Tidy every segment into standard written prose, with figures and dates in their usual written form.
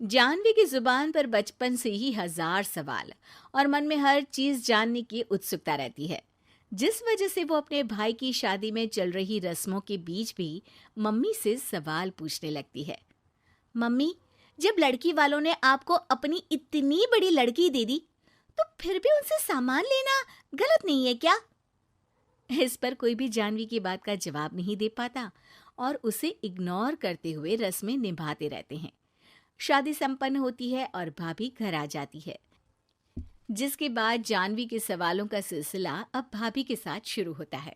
जानवी की जुबान पर बचपन से ही हजार सवाल और मन में हर चीज जानने की उत्सुकता रहती है, जिस वजह से वो अपने भाई की शादी में चल रही रस्मों के बीच भी मम्मी से सवाल पूछने लगती है। मम्मी, जब लड़की वालों ने आपको अपनी इतनी बड़ी लड़की दे दी, तो फिर भी उनसे सामान लेना गलत नहीं है क्या? इस पर कोई भी जानवी की बात का जवाब नहीं दे पाता और उसे इग्नोर करते हुए रस्में निभाते रहते हैं। शादी संपन्न होती है और भाभी घर आ जाती है, जिसके बाद जानवी के सवालों का सिलसिला अब भाभी के साथ शुरू होता है।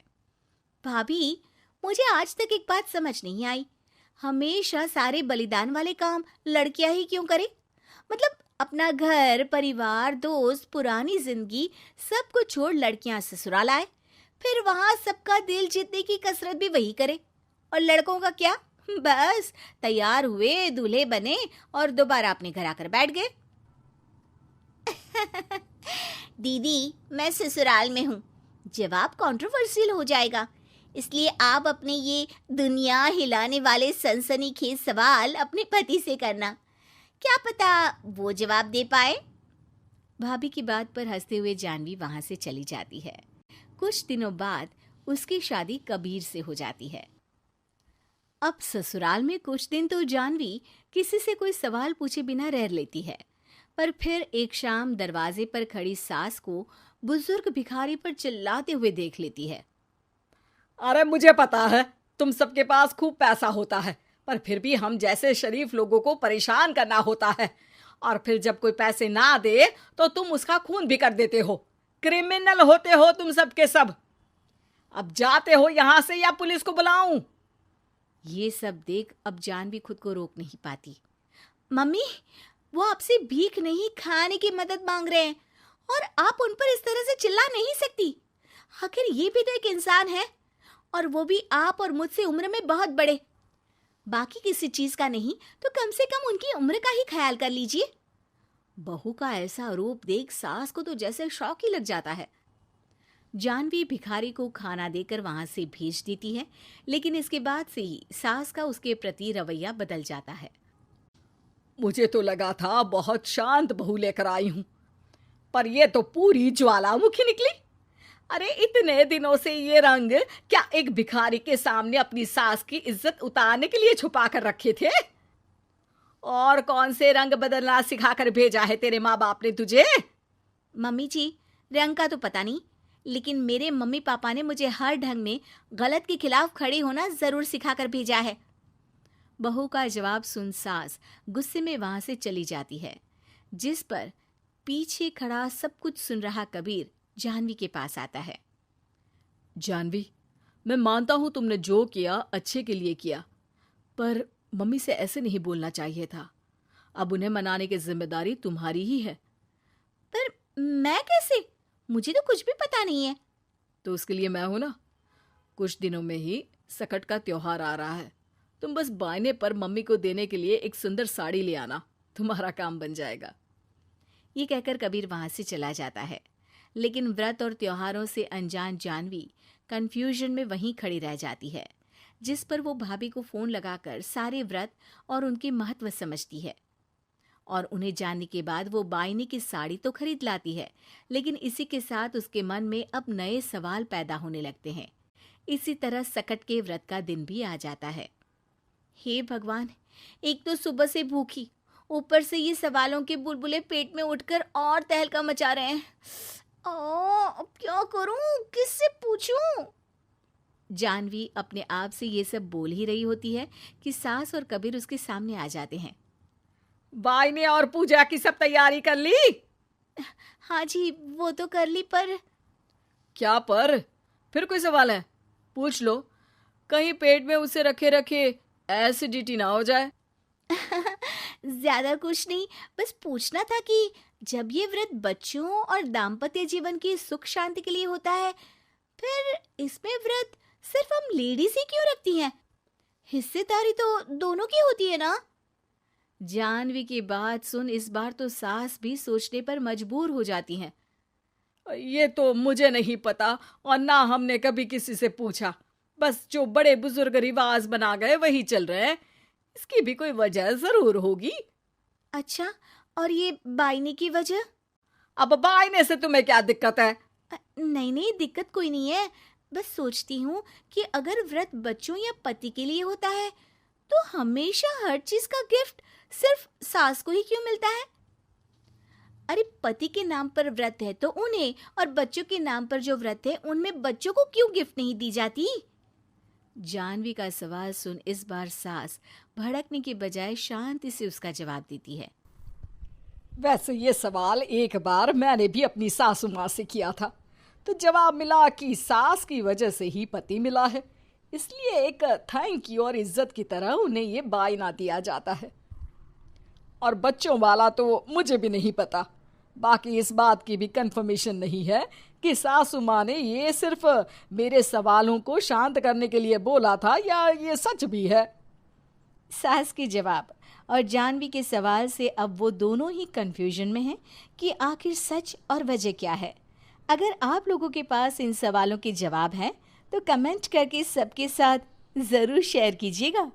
भाभी, मुझे आज तक एक बात समझ नहीं आई। हमेशा सारे बलिदान वाले काम लड़कियां ही क्यों करे? मतलब अपना घर, परिवार, दोस्त, पुरानी जिंदगी सब कुछ छोड़ लड़कियां ससुराल आए, फिर वहां सबका दिल जीतने की कसरत भी वही करे। और लड़कों का क्या? बस तैयार हुए, दूल्हे बने और दोबारा अपने घर आकर बैठ गए। दीदी, मैं ससुराल में हूँ। जवाब कंट्रोवर्शियल हो जाएगा, इसलिए आप अपने ये दुनिया हिलाने वाले सनसनीखेज सवाल अपने पति से करना। क्या पता वो जवाब दे पाए। भाभी की बात पर हंसते हुए जानवी वहां से चली जाती है। कुछ दिनों बाद उसकी शादी कबीर से हो जाती है। अब ससुराल में कुछ दिन तो जानवी किसी से कोई सवाल पूछे बिना रह लेती है, पर फिर एक शाम दरवाजे पर खड़ी सास को बुजुर्ग भिखारी पर चिल्लाते हुए देख लेती है। अरे मुझे पता है तुम सबके पास खूब पैसा होता है, पर फिर भी हम जैसे शरीफ लोगों को परेशान करना होता है। और फिर जब कोई पैसे ना दे तो तुम उसका खून भी कर देते हो। क्रिमिनल होते हो तुम सबके सब। अब जाते हो यहाँ से या पुलिस को बुलाऊं? ये सब देख अब जानवी खुद को रोक नहीं पाती। मम्मी, वो आपसे भीख नहीं, खाने की मदद मांग रहे हैं और आप उन पर इस तरह से चिल्ला नहीं सकती। आखिर ये भी तो एक इंसान है, और वो भी आप और मुझसे उम्र में बहुत बड़े। बाकी किसी चीज का नहीं तो कम से कम उनकी उम्र का ही ख्याल कर लीजिए। बहू का ऐसा रूप देख सास को तो जैसे शौक ही लग जाता है। जानवी भिखारी को खाना देकर वहां से भेज देती है, लेकिन इसके बाद से ही सास का उसके प्रति रवैया बदल जाता है। मुझे तो लगा था बहुत शांत बहू लेकर आई हूं, पर ये तो पूरी ज्वालामुखी निकली। अरे इतने दिनों से ये रंग क्या एक भिखारी के सामने अपनी सास की इज्जत उतारने के लिए छुपा कर रखे थे? और कौन से रंग बदलना सिखाकर भेजा है तेरे माँ बाप ने तुझे? मम्मी जी, रंग का तो पता नहीं, लेकिन मेरे मम्मी पापा ने मुझे हर ढंग में गलत के खिलाफ खड़े होना जरूर सिखाकर भेजा है। बहू का जवाब सुन सास गुस्से में वहां से चली जाती है, जिस पर पीछे खड़ा सब कुछ सुन रहा कबीर जानवी के पास आता है। जानवी, मैं मानता हूं तुमने जो किया अच्छे के लिए किया, पर मम्मी से ऐसे नहीं बोलना चाहिए था। अब उन्हें मनाने की जिम्मेदारी तुम्हारी ही है। पर मैं कैसे? मुझे तो कुछ भी पता नहीं है। तो उसके लिए मैं हूं ना। कुछ दिनों में ही सकट का त्योहार आ रहा है। तुम बस बायने पर मम्मी को देने के लिए एक सुंदर साड़ी ले आना, तुम्हारा काम बन जाएगा। ये कहकर कबीर वहां से चला जाता है, लेकिन व्रत और त्योहारों से अनजान जानवी कंफ्यूजन में वहीं खड़ी रह जाती है, जिस पर वो भाभी को फोन लगाकर सारे व्रत और उनके महत्व समझती है। और उन्हें जानने के बाद वो बायने की साड़ी तो खरीद लाती है, लेकिन इसी के साथ उसके मन में अब नए सवाल पैदा होने लगते हैं। इसी तरह सकट के व्रत का दिन भी आ जाता है। हे भगवान, एक तो सुबह से भूखी, ऊपर से ये सवालों के बुलबुले पेट में उठकर और तहलका मचा रहे हैं। अब क्या करूं, किससे पूछूं? जानवी अपने आप से ये सब बोल ही रही होती है कि सास और कबीर उसके सामने आ जाते हैं। बायने और पूजा की सब तैयारी कर ली? हाँ जी, वो तो कर ली, पर क्या पर? फिर कोई सवाल है? पूछ लो, कहीं पेट में उसे रखे रखे एसिडिटी ना हो जाए। ज्यादा कुछ नहीं, बस पूछना था कि जब ये व्रत बच्चों और दाम्पत्य जीवन की सुख शांति के लिए होता है, फिर इसमें व्रत सिर्फ हम लेडीज ही क्यों रखती हैं? हिस्सेदारी तो दोनों की होती है ना? जानवी की बात सुन इस बार तो सास भी सोचने पर मजबूर हो जाती हैं। ये तो मुझे नहीं पता और ना हमने कभी किसी से पूछा। बस जो बड़े बुजुर्ग रिवाज बना गए वही चल रहे हैं। इसकी भी कोई वजह जरूर होगी। अच्छा, और ये बायने की वजह? अब बायने से तुम्हें क्या दिक्कत है? नहीं नहीं, दिक्कत कोई नहीं है। बस सोचती हूँ कि अगर व्रत बच्चों या पति के लिए होता है तो हमेशा हर चीज का गिफ्ट सिर्फ सास को ही क्यों मिलता है? अरे पति के नाम पर व्रत है तो उन्हें, और बच्चों के नाम पर जो व्रत है उनमें बच्चों को क्यों गिफ्ट नहीं दी जाती? जानवी का सवाल सुन इस बार सास भड़कने के बजाय शांति से उसका जवाब देती है। वैसे ये सवाल एक बार मैंने भी अपनी सासू माँ से किया था, तो जवाब मिला कि सास की वजह से ही पति मिला है, इसलिए एक थैंक यू और इज्जत की तरह उन्हें ये बायना दिया जाता है। और बच्चों वाला तो मुझे भी नहीं पता। बाकी इस बात की भी कंफर्मेशन नहीं है कि सासू माँ ने ये सिर्फ मेरे सवालों को शांत करने के लिए बोला था या ये सच भी है। सास के जवाब और जानवी के सवाल से अब वो दोनों ही कंफ्यूजन में हैं कि आखिर सच और वजह क्या है। अगर आप लोगों के पास इन सवालों के जवाब हैं तो कमेंट करके सबके साथ ज़रूर शेयर कीजिएगा।